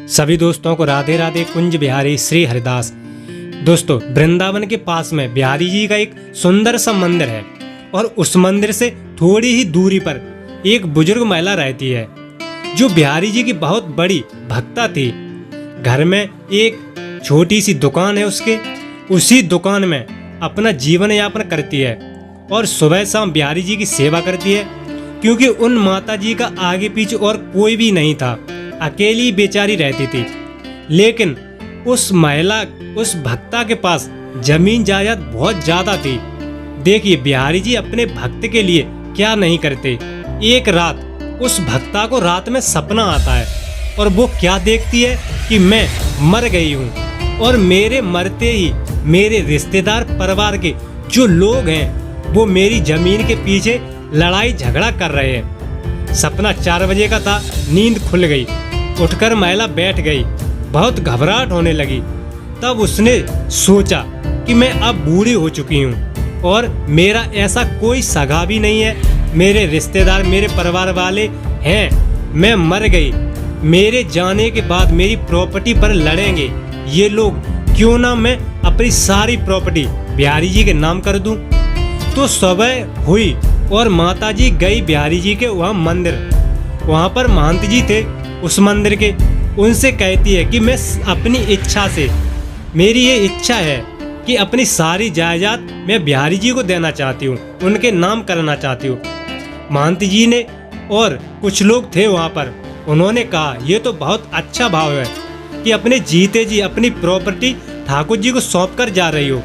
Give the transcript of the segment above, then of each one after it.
सभी दोस्तों को राधे राधे। कुंज बिहारी श्री हरिदास। दोस्तों, वृंदावन के पास में बिहारी जी का एक सुंदर सा मंदिर है और उस मंदिर से थोड़ी ही दूरी पर एक बुजुर्ग महिला रहती है जो बिहारी जी की बहुत बड़ी भक्ता थी। घर में एक छोटी सी दुकान है उसके, उसी दुकान में अपना जीवन यापन करती है और सुबह शाम बिहारी जी की सेवा करती है, क्योंकि उन माता जी का आगे पीछे और कोई भी नहीं था, अकेली बेचारी रहती थी। लेकिन उस महिला, उस भक्ता के पास जमीन जायदाद बहुत ज्यादा थी। देखिए बिहारी जी अपने भक्त के लिए क्या नहीं करते। एक रात उस भक्ता को रात में सपना आता है और वो क्या देखती है कि मैं मर गई हूँ और मेरे मरते ही मेरे रिश्तेदार परिवार के जो लोग हैं वो मेरी जमीन के पीछे लड़ाई झगड़ा कर रहे हैं। सपना 4 बजे का था। नींद खुल गई। उठकर महिला बैठ गई। बहुत घबराहट होने लगी। तब उसने सोचा कि मैं अब बूढ़ी हो चुकी हूँ और मेरा ऐसा कोई सगा भी नहीं है, मेरे रिश्तेदार, मेरे परिवार वाले हैं। मैं मर गई, मेरे जाने के बाद मेरी प्रॉपर्टी पर लड़ेंगे ये लोग, क्यों ना मैं अपनी सारी प्रॉपर्टी बिहारी जी के नाम कर दूं। तो सुबह हुई और माताजी गई बिहारी जी के वहाँ मंदिर। वहाँ पर महंत जी थे उस मंदिर के। उनसे कहती है कि मैं अपनी इच्छा से, मेरी ये इच्छा है कि अपनी सारी जायदाद मैं बिहारी जी को देना चाहती हूँ, उनके नाम करना चाहती हूँ। महंत जी ने और कुछ लोग थे वहाँ पर, उन्होंने कहा ये तो बहुत अच्छा भाव है कि अपने जीते जी अपनी प्रॉपर्टी ठाकुर जी को सौंप कर जा रही हो।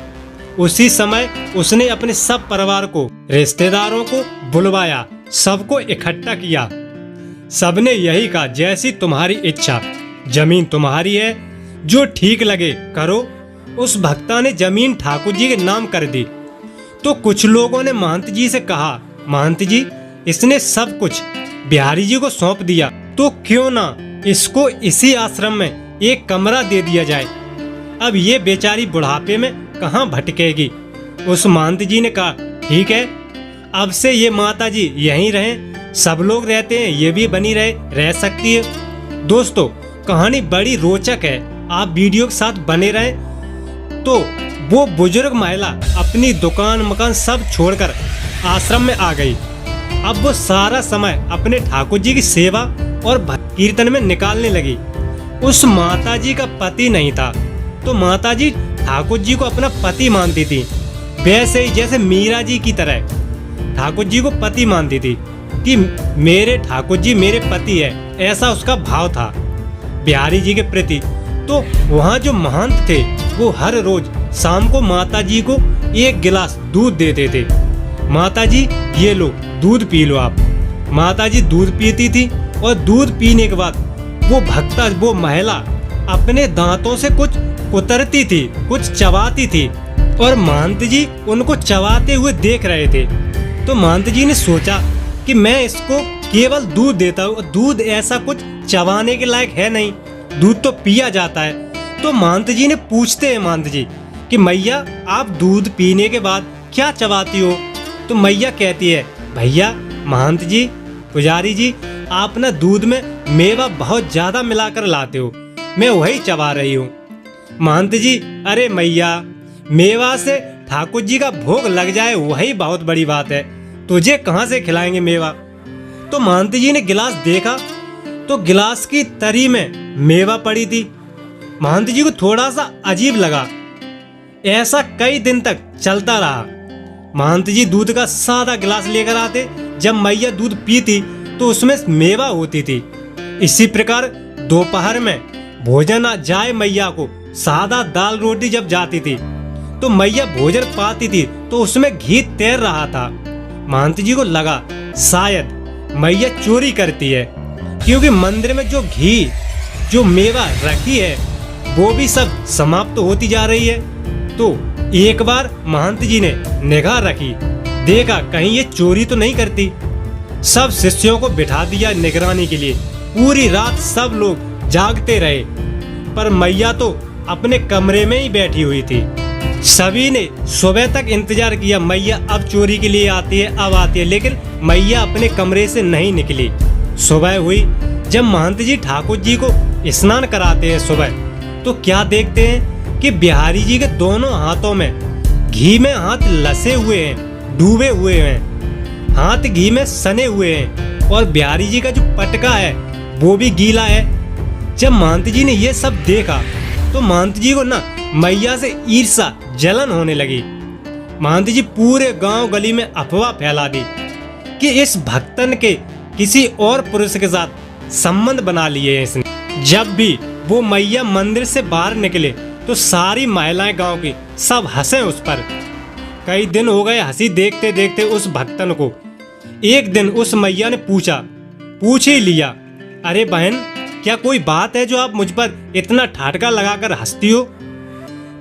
उसी समय उसने अपने सब परिवार को, रिश्तेदारों को बुलवाया, सबको इकट्ठा किया। सबने यही कहा जैसी तुम्हारी इच्छा, जमीन तुम्हारी है, जो ठीक लगे करो। उस भक्ता ने जमीन ठाकुर जी के नाम कर दी। तो कुछ लोगों ने महंत जी से कहा, महंत जी इसने सब कुछ बिहारी जी को सौंप दिया, तो क्यों ना इसको इसी आश्रम में एक कमरा दे दिया जाए। अब ये बेचारी बुढ़ापे में कहाँ भटकेगी। उस महंत जी ने कहा ठीक है, अब से ये माता जी यहीं रहें, सब लोग रहते हैं, ये भी बनी रह सकती है। दोस्तों, कहानी बड़ी रोचक है, आप वीडियो के साथ बने रहें। तो वो बुजुर्ग महिला अपनी दुकान मकान सब छोड़कर आश्रम में आ गई। अब वो सारा समय अपने ठाकुर जी की सेवा और भक्ति कीर्तन में निकालने लगी। उस माता जी का पति नहीं था, तो माता जी ठाकुर जी को अपना पति मानती थी। वैसे ही जैसे मीरा जी की तरह ठाकुर जी को पति मानती थी कि मेरे ठाकुर जी मेरे पति है, ऐसा उसका भाव था बिहारी जी के प्रति। तो वहाँ जो महंत थे वो हर रोज शाम को माता जी को 1 गिलास दूध देते थे। माता जी ये लो दूध पी लो आप। माता जी दूध पीती थी और दूध पीने के बाद वो भक्ता, वो महिला अपने दांतों से कुछ कुतरती थी, कुछ चबाती थी और महंत जी उनको चबाते हुए देख रहे थे। तो महंत जी ने सोचा कि मैं इसको केवल दूध देता हूँ, दूध ऐसा कुछ चबाने के लायक है नहीं, दूध तो पिया जाता है। तो महंत जी ने पूछते हैं महंत जी कि मैया आप दूध पीने के बाद क्या चबाती हो। तो मैया कहती है भैया महंत जी, पुजारी जी, आप ना दूध में मेवा बहुत ज्यादा मिलाकर लाते हो, मैं वही चबा रही हूँ। महंत जी अरे मैया, मेवा से ठाकुर जी का भोग लग जाए वही बहुत बड़ी बात है, तुझे कहाँ से खिलाएंगे मेवा। तो महंत जी ने गिलास देखा तो गिलास की तरी में मेवा पड़ी थी। महंत जी को थोड़ा सा अजीब लगा। ऐसा कई दिन तक चलता रहा। महंत जी दूध का सादा गिलास लेकर आते, जब मैया दूध पीती तो उसमें मेवा होती थी। इसी प्रकार दोपहर में भोजन आ जाए मैया को, सादा दाल रोटी जब जाती थी तो मैया भोजन पाती थी तो उसमें घी तैर रहा था। महंत जी को लगा शायद मैया चोरी करती है, क्योंकि मंदिर में जो घी, जो मेवा रखी है वो भी सब समाप्त होती जा रही है। तो एक बार महंत जी ने निगाह रखी, देखा कहीं ये चोरी तो नहीं करती। सब शिष्यों को बिठा दिया निगरानी के लिए। पूरी रात सब लोग जागते रहे, पर मैया तो अपने कमरे में ही बैठी हुई थी। सभी ने सुबह तक इंतजार किया, मैया अब चोरी के लिए आती है, अब आती है, लेकिन मैया अपने कमरे से नहीं निकली। सुबह हुई, जब महंत जी ठाकुर जी को स्नान कराते हैं सुबह, तो क्या देखते हैं कि बिहारी जी के दोनों हाथों में घी में हाथ लसे हुए हैं, डूबे हुए हैं, हाथ घी में सने हुए हैं, और बिहारी जी का जो पटका है वो भी गीला है। जब महंत जी ने ये सब देखा तो महंत जी को ना मैया से ईर्ष्या जलन होने लगी। महंत जी पूरे गांव गली में अफवाह फैला दी कि इस भक्तन के किसी और पुरुष के साथ संबंध बना लिए हैं इसने। जब भी वो मैया मंदिर से बाहर निकले तो सारी महिलाएं गांव की सब हंसे उस पर। कई दिन हो गए हंसी देखते देखते उस भक्तन को। एक दिन उस मैया ने पूछ ही लिया, अरे बहन, क्या कोई बात है जो आप मुझ पर इतना ठाटका लगाकर हंसती हो?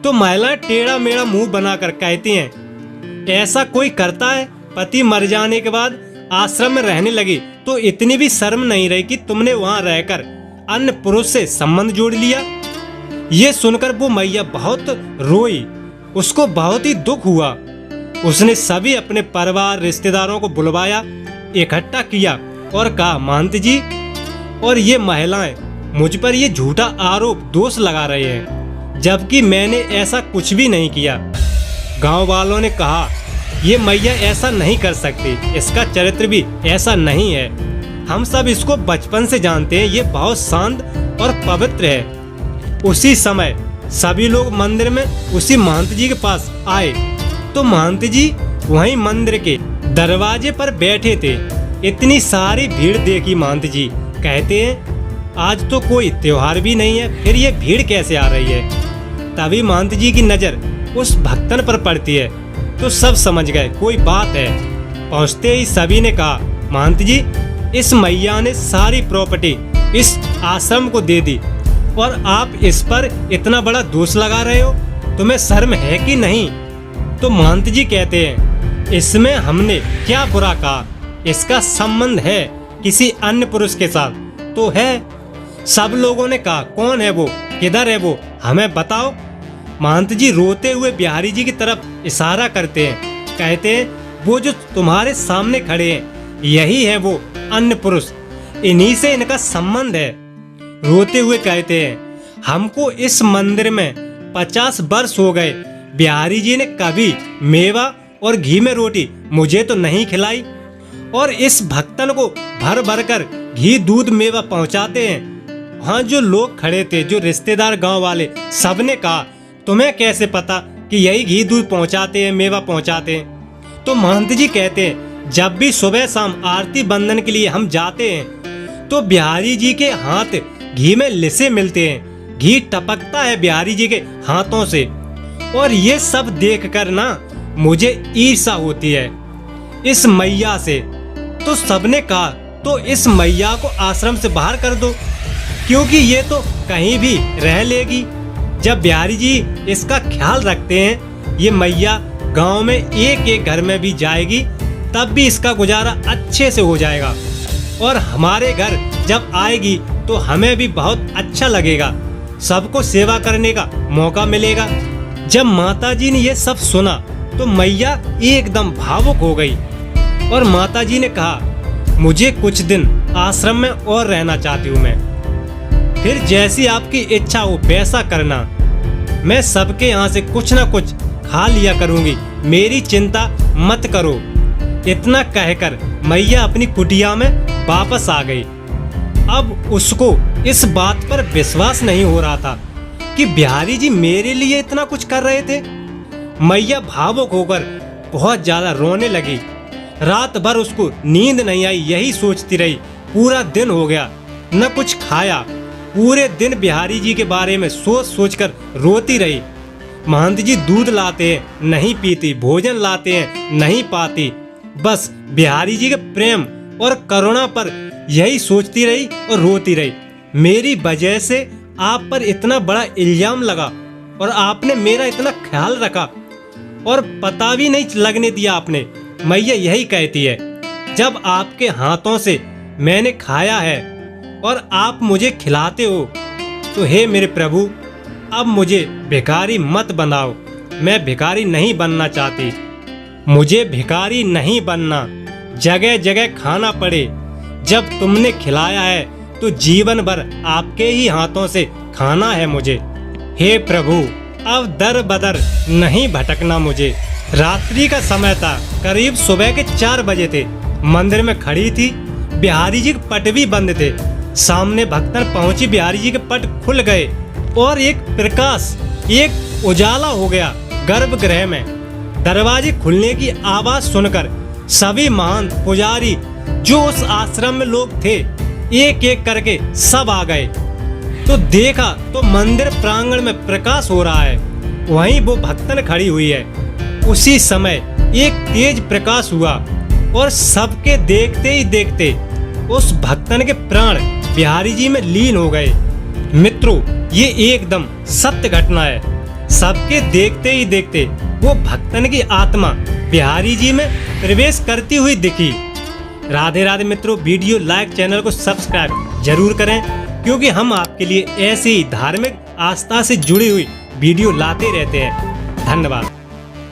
तो महिलाएं टेढ़ा मेढ़ा मुंह बनाकर कहती हैं, ऐसा कोई करता है? पति मर जाने के बाद आश्रम में रहने लगी तो इतनी भी शर्म नहीं रही कि तुमने वहां रहकर अन्य पुरुष से संबंध जोड़ लिया। ये सुनकर वो मैया बहुत रोई, उसको बहुत ही दुख हुआ। उसने सभी अपने परिवार रिश्तेदारों को बुलवाया, इकट्ठा किया और कहा, महंत जी और ये महिलाएं मुझ पर ये झूठा आरोप दोष लगा रहे हैं, जबकि मैंने ऐसा कुछ भी नहीं किया। गांव वालों ने कहा, ये मैया ऐसा नहीं कर सकती, इसका चरित्र भी ऐसा नहीं है, हम सब इसको बचपन से जानते हैं, ये बहुत शांत और पवित्र है। उसी समय सभी लोग मंदिर में उसी महंत जी के पास आए तो महंत जी वहीं मंदिर के दरवाजे पर बैठे थे। इतनी सारी भीड़ देखी महंत जी कहते हैं, आज तो कोई त्योहार भी नहीं है, फिर ये भीड़ कैसे आ रही है? तभी महंत जी की नजर उस भक्तन पर पड़ती है तो सब समझ गए कोई बात है। पहुंचते ही सभी ने कहा, महंत जी, इस मैया ने सारी प्रॉपर्टी इस आश्रम को दे दी और आप इस पर इतना बड़ा दोष लगा रहे हो, तुम्हें शर्म है कि नहीं? तो महंत जी कहते हैं, इसमें हमने क्या बुरा कहा? इसका संबंध है किसी अन्य पुरुष के साथ तो है। सब लोगों ने कहा, कौन है वो, किधर है वो, हमें बताओ। महंत जी रोते हुए बिहारी जी की तरफ इशारा करते हैं, कहते हैं, वो जो तुम्हारे सामने खड़े हैं यही है वो अन्य पुरुष, इन्हीं से इनका संबंध है। रोते हुए कहते हैं, हमको इस मंदिर में 50 वर्ष हो गए, बिहारी जी ने कभी मेवा और घी में रोटी मुझे तो नहीं खिलाई, और इस भक्तन को भर भर कर घी दूध मेवा पहुंचाते हैं। वहाँ जो लोग खड़े थे, जो रिश्तेदार गांव वाले, सबने कहा, तुम्हें कैसे पता कि यही घी दूध पहुंचाते हैं, मेवा पहुंचाते हैं? तो महंत जी कहते हैं, जब भी सुबह शाम आरती बंदन के लिए हम जाते हैं तो बिहारी जी के हाथ घी में लिसे मिलते हैं, घी टपकता है बिहारी जी के हाथों से, और ये सब देखकर ना मुझे ईर्ष्या होती है इस मैया से। तो सबने कहा, तो इस मैया को आश्रम से बाहर कर दो, क्योंकि ये तो कहीं भी रह लेगी। जब बिहारी जी इसका ख्याल रखते हैं, ये मैया गांव में एक एक घर में भी जाएगी, तब भी इसका गुजारा अच्छे से हो जाएगा, और हमारे घर जब आएगी तो हमें भी बहुत अच्छा लगेगा, सबको सेवा करने का मौका मिलेगा। जब माताजी ने ये सब सुना तो मैया एकदम भावुक हो गई और माताजी ने कहा, मुझे कुछ दिन आश्रम में और रहना चाहती हूँ मैं, फिर जैसी आपकी इच्छा हो वैसा करना, मैं सबके यहाँ से कुछ न कुछ खा लिया करूँगी, मेरी चिंता मत करो। इतना कहकर मैया अपनी कुटिया में वापस आ गई। अब उसको इस बात पर विश्वास नहीं हो रहा था कि बिहारी जी मेरे लिए इतना कुछ कर रहे थे। मैया भावुक होकर बहुत ज्यादा रोने लगी। रात भर उसको नींद नहीं आई, यही सोचती रही। पूरा दिन हो गया, न कुछ खाया, पूरे दिन बिहारी जी के बारे में सोच सोचकर रोती रही। महंत जी दूध लाते हैं नहीं पीती, भोजन लाते हैं नहीं पाती, बस बिहारी जी के प्रेम और करुणा पर यही सोचती रही और रोती रही। मेरी वजह से आप पर इतना बड़ा इल्जाम लगा और आपने मेरा इतना ख्याल रखा और पता भी नहीं लगने दिया आपने। मैया यही कहती है, जब आपके हाथों से मैंने खाया है और आप मुझे खिलाते हो, तो हे मेरे प्रभु, अब मुझे भिखारी मत बनाओ। मैं भिखारी नहीं बनना चाहती। मुझे भिखारी नहीं बनना, जगह जगह खाना पड़े। जब तुमने खिलाया है तो जीवन भर आपके ही हाथों से खाना है मुझे। हे प्रभु, अब दर बदर नहीं भटकना मुझे। रात्रि का समय था, करीब सुबह के 4 बजे थे। मंदिर में खड़ी थी, बिहारी जी के पट भी बंद थे। सामने भक्तन पहुंची, बिहारी जी के पट खुल गए और एक प्रकाश, एक उजाला हो गया गर्भगृह में। दरवाजे खुलने की आवाज सुनकर सभी महंत पुजारी जो उस आश्रम में लोग थे, एक एक करके सब आ गए। तो देखा तो मंदिर प्रांगण में प्रकाश हो रहा है, वहीं वो भक्तन खड़ी हुई है। उसी समय एक तेज प्रकाश हुआ और सबके देखते ही देखते उस भक्तन के प्राण बिहारी जी में लीन हो गए। मित्रों, ये एकदम सत्य घटना है। सबके देखते ही देखते वो भक्तन की आत्मा बिहारी जी में प्रवेश करती हुई दिखी। राधे राधे मित्रों, वीडियो लाइक, चैनल को सब्सक्राइब जरूर करें, क्योंकि हम आपके लिए ऐसी ही धार्मिक आस्था से जुड़ी हुई वीडियो लाते रहते हैं। धन्यवाद।